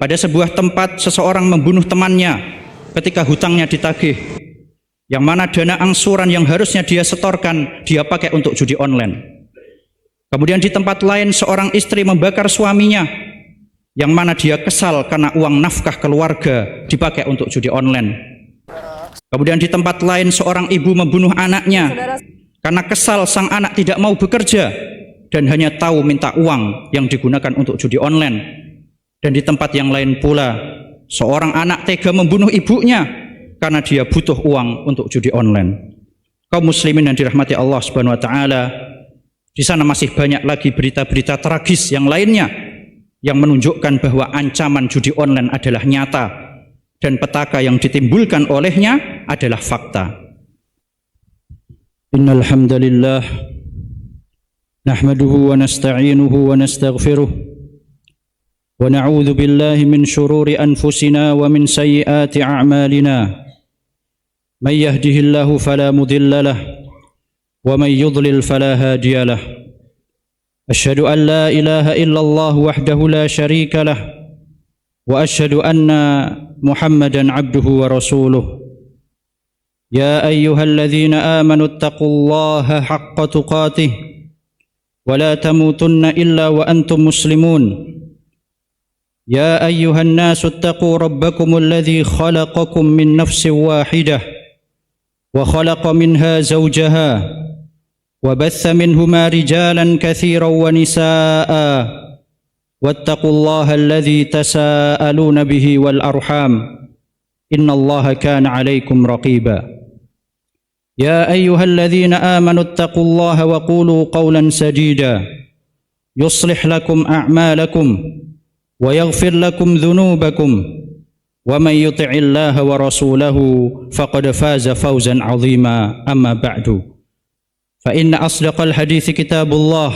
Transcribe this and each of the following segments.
Pada sebuah tempat seseorang membunuh temannya ketika hutangnya ditagih, yang mana dana angsuran yang harusnya dia setorkan dia pakai untuk judi online. Kemudian di tempat lain seorang istri membakar suaminya, yang mana dia kesal karena uang nafkah keluarga dipakai untuk judi online. Kemudian di tempat lain seorang ibu membunuh anaknya karena kesal sang anak tidak mau bekerja dan hanya tahu minta uang yang digunakan untuk judi online. Dan di tempat yang lain pula seorang anak tega membunuh ibunya karena dia butuh uang untuk judi online. Kaum muslimin yang dirahmati Allah Subhanahu wa taala, di sana masih banyak lagi berita-berita tragis yang lainnya yang menunjukkan bahwa ancaman judi online adalah nyata dan petaka yang ditimbulkan olehnya adalah fakta. Innal hamdalillah nahmaduhu wa nasta'inuhu wa nastaghfiruh wa na'udzu billahi min shururi anfusina wa min sayyiati a'malina. May yahdihillahu fala mudilla lahu wa may yudlil fala hadiya lahu. Asyhadu an la ilaha illallah wahdahu la syarika lahu wa asyhadu anna Muhammadan abduhu wa rasuluh. Ya ayyuhalladzina amanu taqullaha haqqa tuqatih wa la tamutunna illa wa antum muslimun. يا أيها الناس اتقوا ربكم الذي خلقكم من نفس واحدة وخلق منها زوجها وبث منهما رجالا كثيرا ونساء واتقوا الله الذي تساءلون به والأرحام إن الله كان عليكم رقيبا يا أيها الذين آمنوا اتقوا الله وقولوا قولا سديدا يصلح لكم أعمالكم ويغفر لكم ذنوبكم ومن يطع الله ورسوله فقد فاز فوزا عظيما أما بعد فإن أصدق الحديث كتاب الله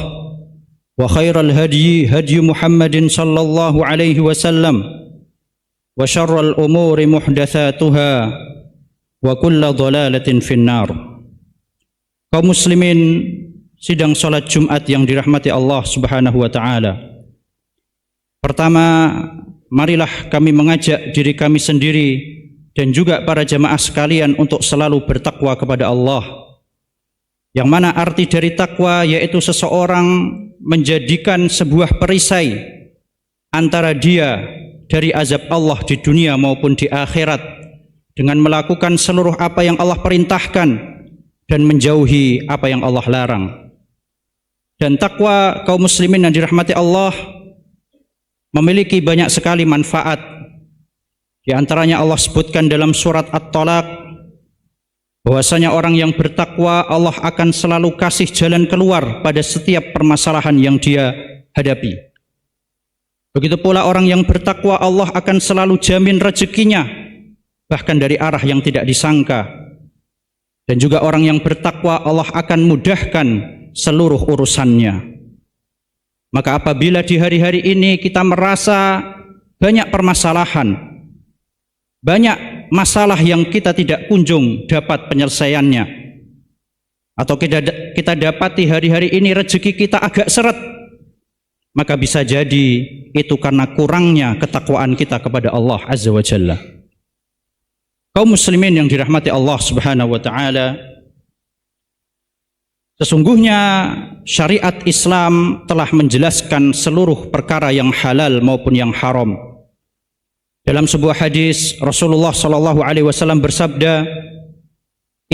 وخير الهدي هدي محمد صلى الله عليه وسلم وشر الأمور محدثاتها وكل ضلالة في النار. Kaum muslimin sidang salat Jumat yang dirahmati Allah Subhanahu wa taala. Pertama, marilah kami mengajak diri kami sendiri dan juga para jamaah sekalian untuk selalu bertakwa kepada Allah. Yang mana arti dari takwa yaitu seseorang menjadikan sebuah perisai antara dia dari azab Allah di dunia maupun di akhirat dengan melakukan seluruh apa yang Allah perintahkan dan menjauhi apa yang Allah larang. Dan takwa kaum muslimin yang dirahmati Allah memiliki banyak sekali manfaat. Di antaranya Allah sebutkan dalam surat At-Talaq bahwasanya orang yang bertakwa Allah akan selalu kasih jalan keluar pada setiap permasalahan yang dia hadapi. Begitu pula orang yang bertakwa Allah akan selalu jamin rezekinya bahkan dari arah yang tidak disangka. Dan juga orang yang bertakwa Allah akan mudahkan seluruh urusannya. Maka apabila di hari-hari ini kita merasa banyak permasalahan, banyak masalah yang kita tidak kunjung dapat penyelesaiannya, atau kita dapati hari-hari ini rezeki kita agak seret, maka bisa jadi itu karena kurangnya ketakwaan kita kepada Allah Azza wa Jalla. Kaum muslimin yang dirahmati Allah Subhanahu wa taala, sesungguhnya syariat Islam telah menjelaskan seluruh perkara yang halal maupun yang haram. Dalam sebuah hadis Rasulullah sallallahu alaihi wasallam bersabda,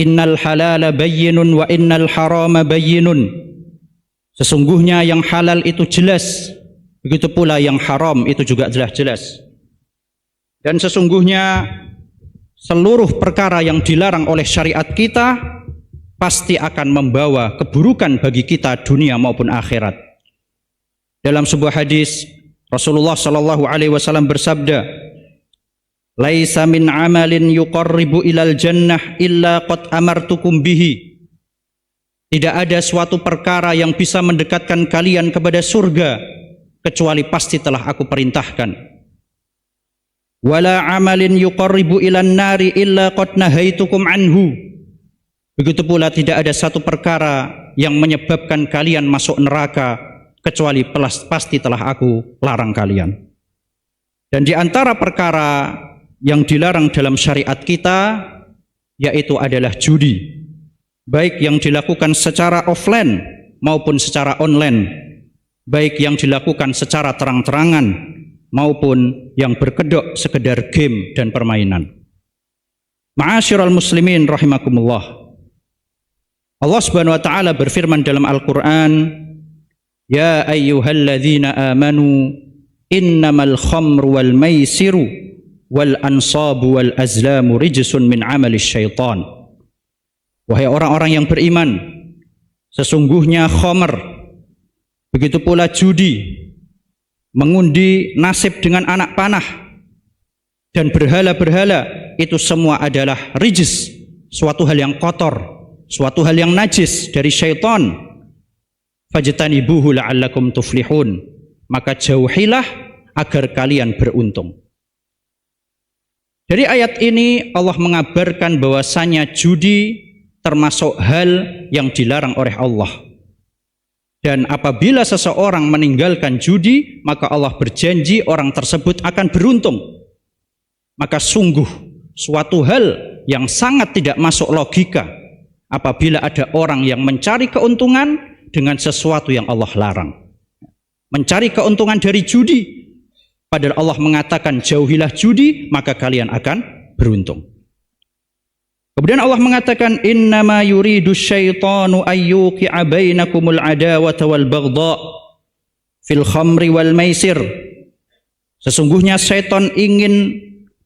"Innal halala bayyinun wa innal harama bayyinun." Sesungguhnya yang halal itu jelas, begitu pula yang haram itu juga jelas-jelas. Dan sesungguhnya seluruh perkara yang dilarang oleh syariat kita pasti akan membawa keburukan bagi kita dunia maupun akhirat. Dalam sebuah hadis Rasulullah sallallahu alaihi wasallam bersabda, "Laisa min amalin yuqarribu ilal jannah illa qad amartukum bihi." Tidak ada suatu perkara yang bisa mendekatkan kalian kepada surga kecuali pasti telah aku perintahkan. "Wala amalin yuqarribu ilan nari illa qad nahaitukum anhu." Begitu pula tidak ada satu perkara yang menyebabkan kalian masuk neraka kecuali pasti telah aku larang kalian. Dan di antara perkara yang dilarang dalam syariat kita yaitu adalah judi, baik yang dilakukan secara offline maupun secara online, baik yang dilakukan secara terang-terangan maupun yang berkedok sekedar game dan permainan. Ma'asyiral muslimin rahimakumullah. Allah Subhanahu wa taala berfirman dalam Al-Qur'an, "Ya ayyuhalladzina amanu innamal khamru wal maisiru wal ansabu wal azlamu rijsun min amalis syaitan." Wahai orang-orang yang beriman, sesungguhnya khamr, begitu pula judi, mengundi nasib dengan anak panah, dan berhala-berhala, itu semua adalah rijs, suatu hal yang kotor, suatu hal yang najis dari syaitan. Fajtanibuhu la'allakum tuflihun, maka jauhilah agar kalian beruntung. Dari ayat ini Allah mengabarkan bahwasanya judi termasuk hal yang dilarang oleh Allah. Dan apabila seseorang meninggalkan judi, maka Allah berjanji orang tersebut akan beruntung. Maka sungguh suatu hal yang sangat tidak masuk logika apabila ada orang yang mencari keuntungan dengan sesuatu yang Allah larang. Mencari keuntungan dari judi, padahal Allah mengatakan jauhilah judi, maka kalian akan beruntung. Kemudian Allah mengatakan, innama yuridu syaitanu ayyuqi'a bainakumul adawata wal baghdha fil khamri wal maisir. Sesungguhnya syaitan ingin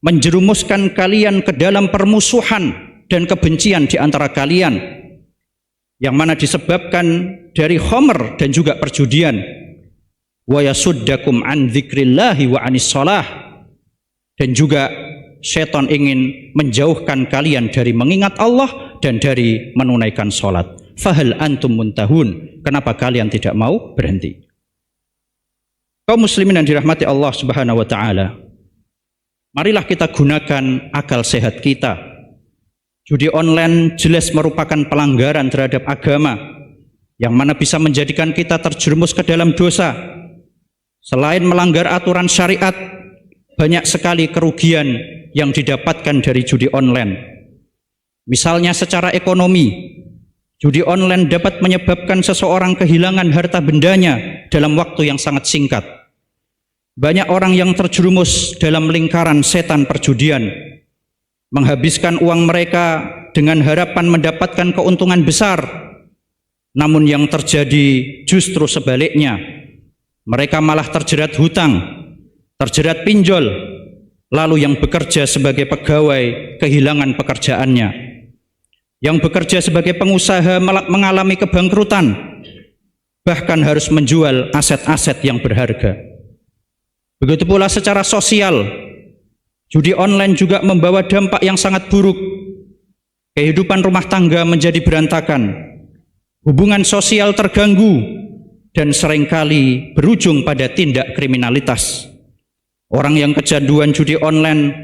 menjerumuskan kalian ke dalam permusuhan dan kebencian di antara kalian, yang mana disebabkan dari khamr dan juga perjudian. Wa yasuddakum an dzikrillahi wa anis shalah. Dan juga syaitan ingin menjauhkan kalian dari mengingat Allah dan dari menunaikan sholat. Fahal antum muntahun, kenapa kalian tidak mau berhenti? Kaum muslimin yang dirahmati Allah Subhanahu wa taala, marilah kita gunakan akal sehat kita. Judi online jelas merupakan pelanggaran terhadap agama, yang mana bisa menjadikan kita terjerumus ke dalam dosa. Selain melanggar aturan syariat, banyak sekali kerugian yang didapatkan dari judi online. Misalnya secara ekonomi, judi online dapat menyebabkan seseorang kehilangan harta bendanya dalam waktu yang sangat singkat. Banyak orang yang terjerumus dalam lingkaran setan perjudian, menghabiskan uang mereka dengan harapan mendapatkan keuntungan besar. Namun yang terjadi justru sebaliknya. Mereka malah terjerat hutang, terjerat pinjol, lalu yang bekerja sebagai pegawai kehilangan pekerjaannya. Yang bekerja sebagai pengusaha mengalami kebangkrutan, bahkan harus menjual aset-aset yang berharga. Begitu pula secara sosial, judi online juga membawa dampak yang sangat buruk. Kehidupan rumah tangga menjadi berantakan, hubungan sosial terganggu, dan seringkali berujung pada tindak kriminalitas. Orang yang kecanduan judi online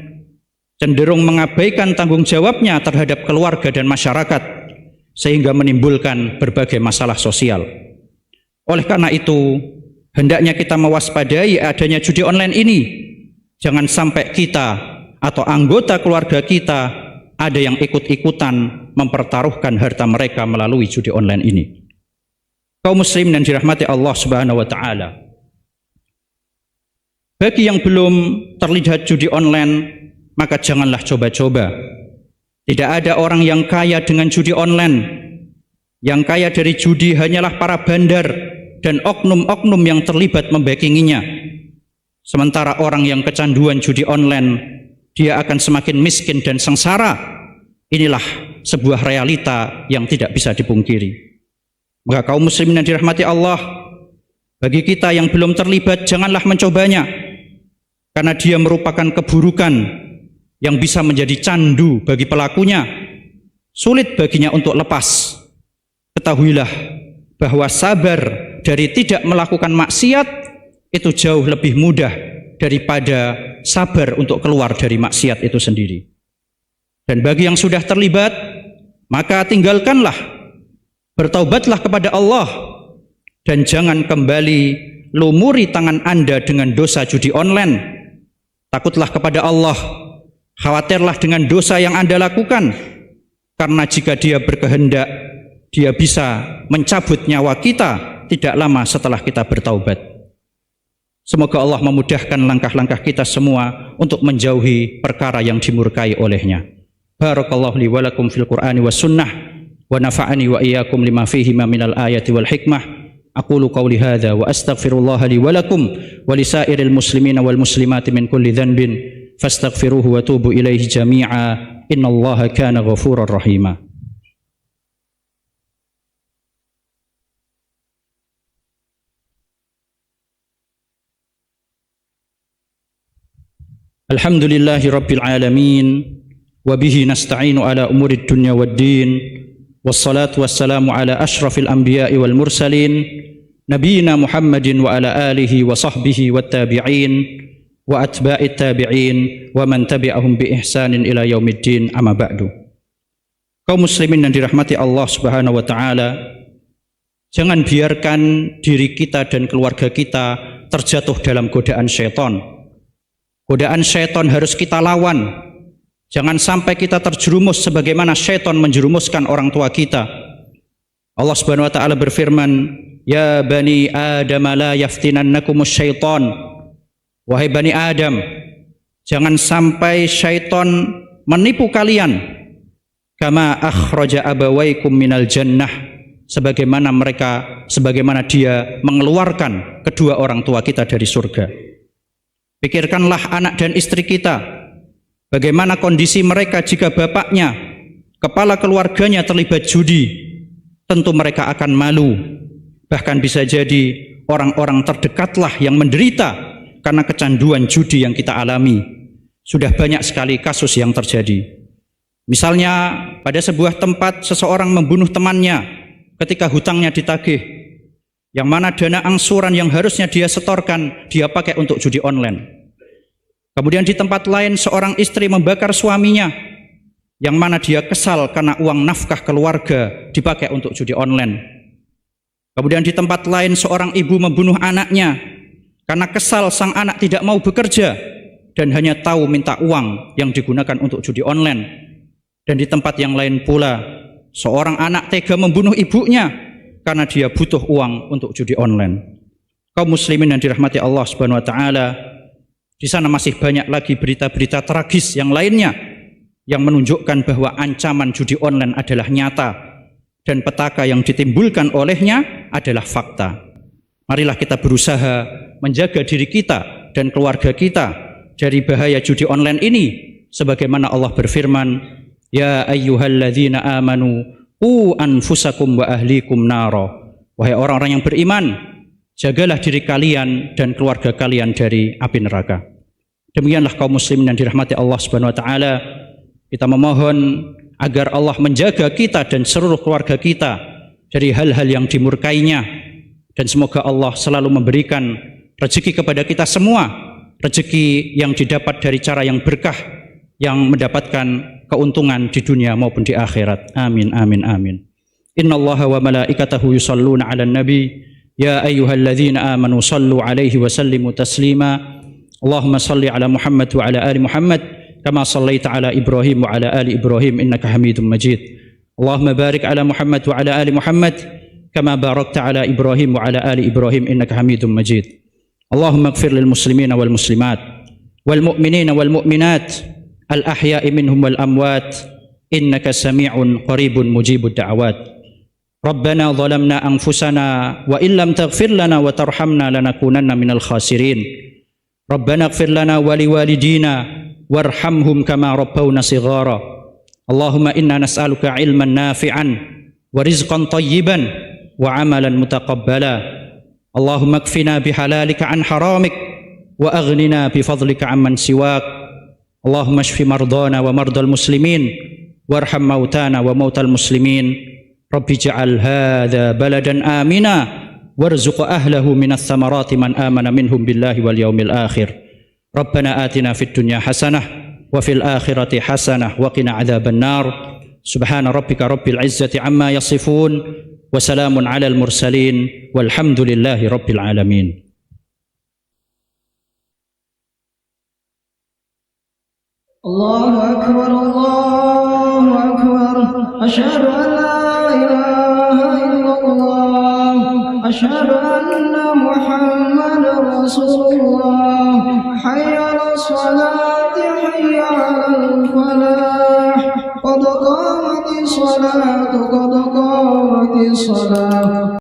cenderung mengabaikan tanggung jawabnya terhadap keluarga dan masyarakat, sehingga menimbulkan berbagai masalah sosial. Oleh karena itu, hendaknya kita mewaspadai adanya judi online ini. Jangan sampai kita atau anggota keluarga kita ada yang ikut-ikutan mempertaruhkan harta mereka melalui judi online ini. Kaum muslim dan dirahmati Allah Subhanahu wa taala, bagi yang belum terlibat judi online, maka janganlah coba-coba. Tidak ada orang yang kaya dengan judi online. Yang kaya dari judi hanyalah para bandar dan oknum-oknum yang terlibat membackinginya. Sementara orang yang kecanduan judi online, dia akan semakin miskin dan sengsara. Inilah sebuah realita yang tidak bisa dipungkiri. Maka kaum muslimin yang dirahmati Allah, bagi kita yang belum terlibat, janganlah mencobanya, karena dia merupakan keburukan yang bisa menjadi candu bagi pelakunya, sulit baginya untuk lepas. Ketahuilah bahwa sabar dari tidak melakukan maksiat itu jauh lebih mudah daripada sabar untuk keluar dari maksiat itu sendiri. Dan bagi yang sudah terlibat, maka tinggalkanlah, bertaubatlah kepada Allah, dan jangan kembali lumuri tangan Anda dengan dosa judi online. Takutlah kepada Allah, khawatirlah dengan dosa yang Anda lakukan, karena jika Dia berkehendak, Dia bisa mencabut nyawa kita tidak lama setelah kita bertaubat. Semoga Allah memudahkan langkah-langkah kita semua untuk menjauhi perkara yang dimurkai oleh-Nya. Barakallahu li wa lakum fil Qur'ani was sunnah wa nafa'ani wa iyyakum lima fihi ma minal ayati wal hikmah. Aqulu qawli hadza wa astaghfirullah li wa lakum wa lisairil muslimina wal muslimati min kulli dhanbin fastaghfiruhu wa tubu ilaihi jami'a innallaha kana ghafurar rahima. Alhamdulillahi rabbil alamin wa bihi nasta'inu ala umurid dunya waddin wassalatu wassalamu ala ashrafil anbiya'i wal mursalin nabiyina Muhammadin wa ala alihi wa sahbihi wat tabi'in wa atba'it tabi'in wa man tabi'ahum bi ihsanin ila yaumiddin amma ba'du. Kaum muslimin yang dirahmati Allah Subhanahu wa taala, jangan biarkan diri kita dan keluarga kita terjatuh dalam godaan syaitan. Godaan syaitan harus kita lawan. Jangan sampai kita terjerumus sebagaimana syaitan menjerumuskan orang tua kita. Allah Subhanahu wa taala berfirman, "Ya bani Adam la yaftinannakumus syaitan." Wahai bani Adam, jangan sampai syaitan menipu kalian. Kama akhraja abawaikum minal jannah, sebagaimana dia mengeluarkan kedua orang tua kita dari surga. Pikirkanlah anak dan istri kita. Bagaimana kondisi mereka jika bapaknya, kepala keluarganya terlibat judi? Tentu mereka akan malu. Bahkan bisa jadi orang-orang terdekatlah yang menderita karena kecanduan judi yang kita alami. Sudah banyak sekali kasus yang terjadi. Misalnya pada sebuah tempat seseorang membunuh temannya ketika hutangnya ditagih, yang mana dana angsuran yang harusnya dia setorkan dia pakai untuk judi online. Kemudian di tempat lain seorang istri membakar suaminya, yang mana dia kesal karena uang nafkah keluarga dipakai untuk judi online. Kemudian di tempat lain seorang ibu membunuh anaknya karena kesal sang anak tidak mau bekerja dan hanya tahu minta uang yang digunakan untuk judi online. Dan di tempat yang lain pula seorang anak tega membunuh ibunya karena dia butuh uang untuk judi online. Kaum muslimin yang dirahmati Allah Subhanahu wa taala, di sana masih banyak lagi berita-berita tragis yang lainnya yang menunjukkan bahwa ancaman judi online adalah nyata dan petaka yang ditimbulkan olehnya adalah fakta. Marilah kita berusaha menjaga diri kita dan keluarga kita dari bahaya judi online ini, sebagaimana Allah berfirman, "Ya ayyuhalladzina amanu qu anfusakum wa ahlikum nara." Wahai orang-orang yang beriman, jagalah diri kalian dan keluarga kalian dari api neraka. Demikianlah kaum muslimin yang dirahmati Allah Subhanahu wa taala, kita memohon agar Allah menjaga kita dan seluruh keluarga kita dari hal-hal yang dimurkainya, dan semoga Allah selalu memberikan rezeki kepada kita semua, rezeki yang didapat dari cara yang berkah, yang mendapatkan keuntungan di dunia maupun di akhirat. Amin amin amin. Innallaha wa malaikatahu yusholluna 'alan nabi ya ayyuhalladzina amanu shallu 'alaihi wa sallimu taslima. Allahumma salli 'ala Muhammad wa 'ala ali Muhammad kama shallaita 'ala Ibrahim wa 'ala ali Ibrahim innaka Hamidum Majid. Allahumma barik 'ala Muhammad wa 'ala ali Muhammad kama barakta 'ala Ibrahim wa 'ala ali Ibrahim innaka Hamidum Majid. Allahumma ighfir lil muslimina wal muslimat wal mu'minina wal mu'minat al ahya'i minhum wal amwat innaka sami'un qaribun mujibud da'awat. Rabbana zalamna anfusana wa illam taghfir lana wa tarhamna lanakunanna minal khasirin. Rabbana ighfir lana wa liwalidina warhamhum kama rabbawna shighara. Allahumma inna nas'aluka ilman nafi'an wa rizqan tayyiban wa amalan mutaqabbala. Allahumma kfina bihalalika an haramik wa aghnina bifadlika amman siwak. Allahumma shfi mardana wa mardal muslimin warham mautana wa mautal muslimin. Rabbi ja'al hadha baladan amina warzuq ahlahu minas thamarati man amana minhum billahi wal yaumil akhir. Rabbana atina fid dunya hasanah wa fil akhirati hasanah wa qina adzaban nar. Subhana rabbika rabbil izzati amma yasifun wa salamun alal mursalin walhamdulillahi rabbil alamin. الله أكبر الله أكبر أشهد أن لا إله إلا الله أشهد أن محمدا رسول الله حي على الصلاة حي على الفلاح قد قامت الصلاة قد قامت الصلاة